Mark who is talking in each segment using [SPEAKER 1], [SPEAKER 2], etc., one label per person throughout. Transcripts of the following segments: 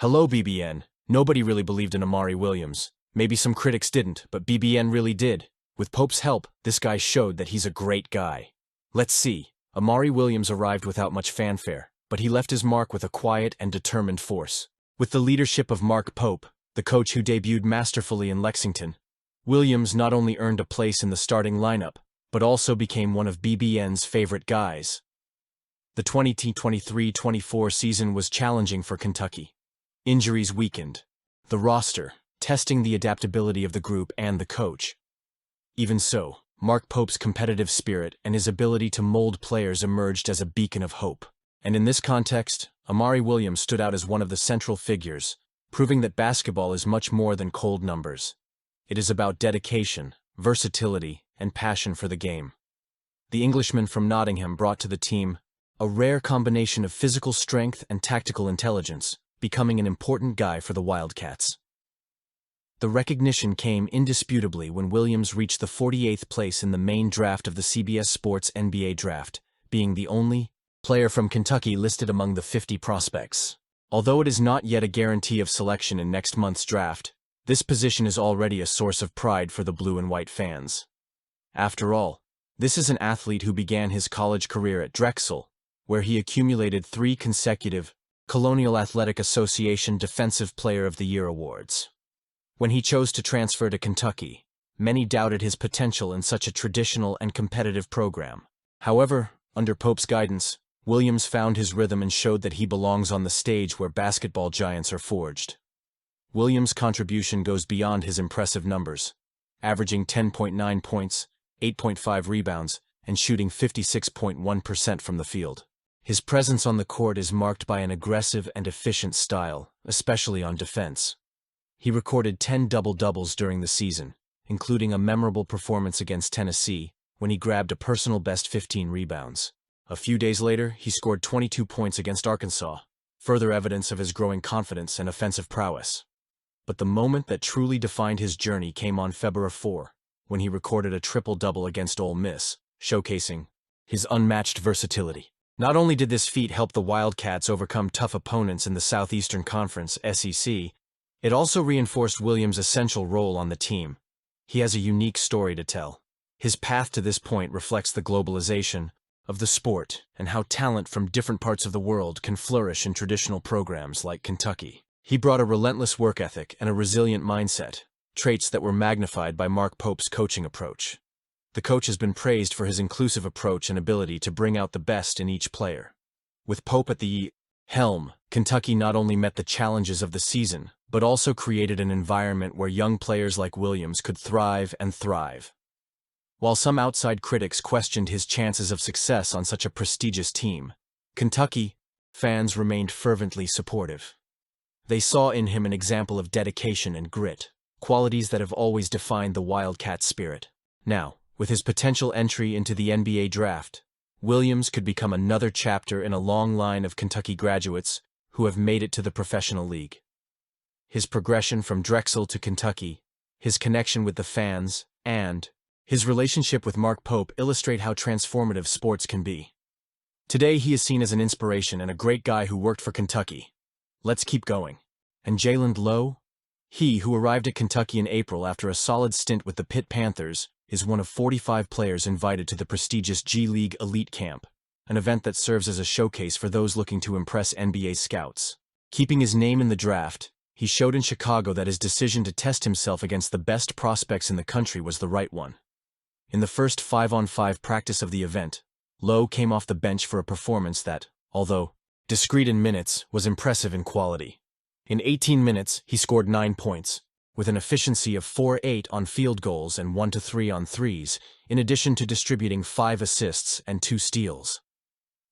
[SPEAKER 1] Hello, BBN. Nobody really believed in Amari Williams. Maybe some critics didn't, but BBN really did. With Pope's help, this guy showed that he's a great guy. Let's see. Amari Williams arrived without much fanfare, but he left his mark with a quiet and determined force. With the leadership of Mark Pope, the coach who debuted masterfully in Lexington, Williams not only earned a place in the starting lineup, but also became one of BBN's favorite guys. The 2023-24 season was challenging for Kentucky. Injuries weakened the roster, testing the adaptability of the group and the coach. Even so, Mark Pope's competitive spirit and his ability to mold players emerged as a beacon of hope. And in this context, Amari Williams stood out as one of the central figures, proving that basketball is much more than cold numbers. It is about dedication, versatility, and passion for the game. The Englishman from Nottingham brought to the team a rare combination of physical strength and tactical intelligence, becoming an important guy for the Wildcats. The recognition came indisputably when Williams reached the 48th place in the main draft of the CBS Sports NBA Draft, being the only player from Kentucky listed among the 50 prospects. Although it is not yet a guarantee of selection in next month's draft, this position is already a source of pride for the blue and white fans. After all, this is an athlete who began his college career at Drexel, where he accumulated 3 consecutive Colonial Athletic Association Defensive Player of the Year awards. When he chose to transfer to Kentucky, many doubted his potential in such a traditional and competitive program. However, under Pope's guidance, Williams found his rhythm and showed that he belongs on the stage where basketball giants are forged. Williams' contribution goes beyond his impressive numbers, averaging 10.9 points, 8.5 rebounds, and shooting 56.1% from the field. His presence on the court is marked by an aggressive and efficient style, especially on defense. He recorded 10 double-doubles during the season, including a memorable performance against Tennessee, when he grabbed a personal best 15 rebounds. A few days later, he scored 22 points against Arkansas, further evidence of his growing confidence and offensive prowess. But the moment that truly defined his journey came on February 4, when he recorded a triple-double against Ole Miss, showcasing his unmatched versatility. Not only did this feat help the Wildcats overcome tough opponents in the Southeastern Conference (SEC), it also reinforced Williams' essential role on the team. He has a unique story to tell. His path to this point reflects the globalization of the sport and how talent from different parts of the world can flourish in traditional programs like Kentucky. He brought a relentless work ethic and a resilient mindset, traits that were magnified by Mark Pope's coaching approach. The coach has been praised for his inclusive approach and ability to bring out the best in each player. With Pope at the helm, Kentucky not only met the challenges of the season, but also created an environment where young players like Williams could thrive and thrive. While some outside critics questioned his chances of success on such a prestigious team, Kentucky fans remained fervently supportive. They saw in him an example of dedication and grit, qualities that have always defined the Wildcat spirit. Now, with his potential entry into the NBA draft, Williams could become another chapter in a long line of Kentucky graduates who have made it to the professional league. His progression from Drexel to Kentucky, his connection with the fans, and his relationship with Mark Pope illustrate how transformative sports can be. Today he is seen as an inspiration and a great guy who worked for Kentucky. Let's keep going. And Jalen Lowe? He, who arrived at Kentucky in April after a solid stint with the Pitt Panthers, is one of 45 players invited to the prestigious G League Elite Camp, an event that serves as a showcase for those looking to impress NBA scouts. Keeping his name in the draft, he showed in Chicago that his decision to test himself against the best prospects in the country was the right one. In the first 5-on-5 practice of the event, Lowe came off the bench for a performance that, although discreet in minutes, was impressive in quality. In 18 minutes, he scored 9 points, with an efficiency of 4-8 on field goals and 1-3 on threes, in addition to distributing 5 assists and 2 steals.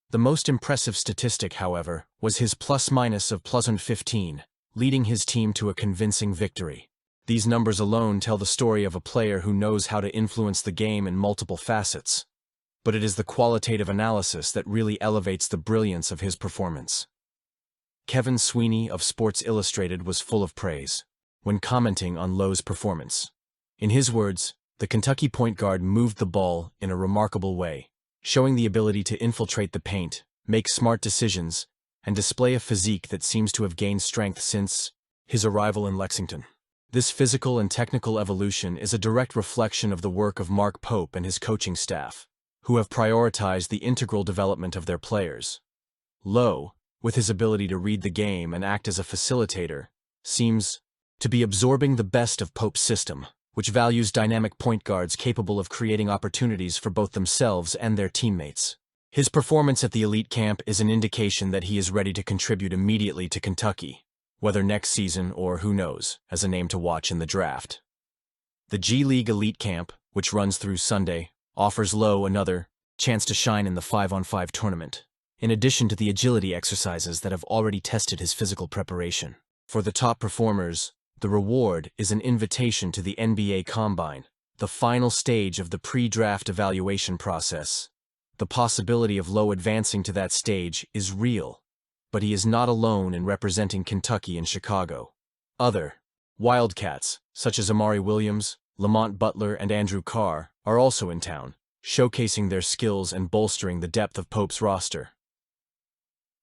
[SPEAKER 1] The most impressive statistic, however, was his plus-minus of +15, leading his team to a convincing victory. These numbers alone tell the story of a player who knows how to influence the game in multiple facets. But it is the qualitative analysis that really elevates the brilliance of his performance. Kevin Sweeney of Sports Illustrated was full of praise when commenting on Lowe's performance. In his words, the Kentucky point guard moved the ball in a remarkable way, showing the ability to infiltrate the paint, make smart decisions, and display a physique that seems to have gained strength since his arrival in Lexington. This physical and technical evolution is a direct reflection of the work of Mark Pope and his coaching staff, who have prioritized the integral development of their players. Lowe, with his ability to read the game and act as a facilitator, seems to be absorbing the best of Pope's system, which values dynamic point guards capable of creating opportunities for both themselves and their teammates. His performance at the elite camp is an indication that he is ready to contribute immediately to Kentucky, whether next season or, who knows, as a name to watch in the draft. The G League Elite Camp, which runs through Sunday, offers Lowe another chance to shine in the 5-on-5 tournament, in addition to the agility exercises that have already tested his physical preparation. For the top performers, the reward is an invitation to the NBA Combine, the final stage of the pre-draft evaluation process. The possibility of Lowe advancing to that stage is real, but he is not alone in representing Kentucky and Chicago. Other Wildcats, such as Amari Williams, Lamont Butler, and Andrew Carr, are also in town, showcasing their skills and bolstering the depth of Pope's roster.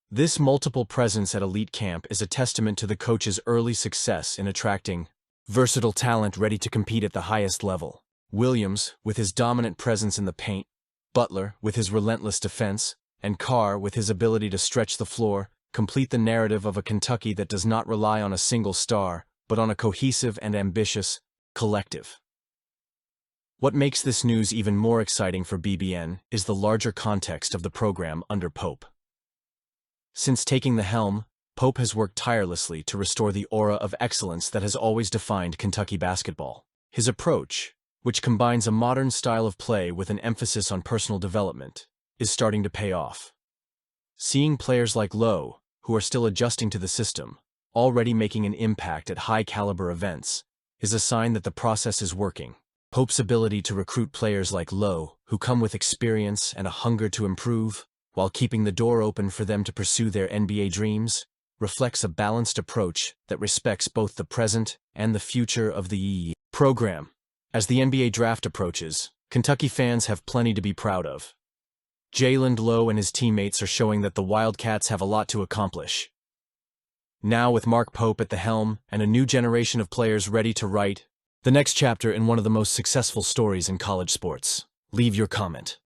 [SPEAKER 1] This multiple presence at elite camp is a testament to the coach's early success in attracting versatile talent ready to compete at the highest level. Williams, with his dominant presence in the paint, Butler, with his relentless defense, and Carr, with his ability to stretch the floor, complete the narrative of a Kentucky that does not rely on a single star, but on a cohesive and ambitious collective. What makes this news even more exciting for BBN is the larger context of the program under Pope. Since taking the helm, Pope has worked tirelessly to restore the aura of excellence that has always defined Kentucky basketball. His approach, which combines a modern style of play with an emphasis on personal development, is starting to pay off. Seeing players like Lowe, who are still adjusting to the system, already making an impact at high-caliber events, is a sign that the process is working. Pope's ability to recruit players like Lowe, who come with experience and a hunger to improve, while keeping the door open for them to pursue their NBA dreams, reflects a balanced approach that respects both the present and the future of the program. As the NBA draft approaches, Kentucky fans have plenty to be proud of. Jalen Lowe and his teammates are showing that the Wildcats have a lot to accomplish. Now, with Mark Pope at the helm and a new generation of players ready to write the next chapter in one of the most successful stories in college sports. Leave your comment.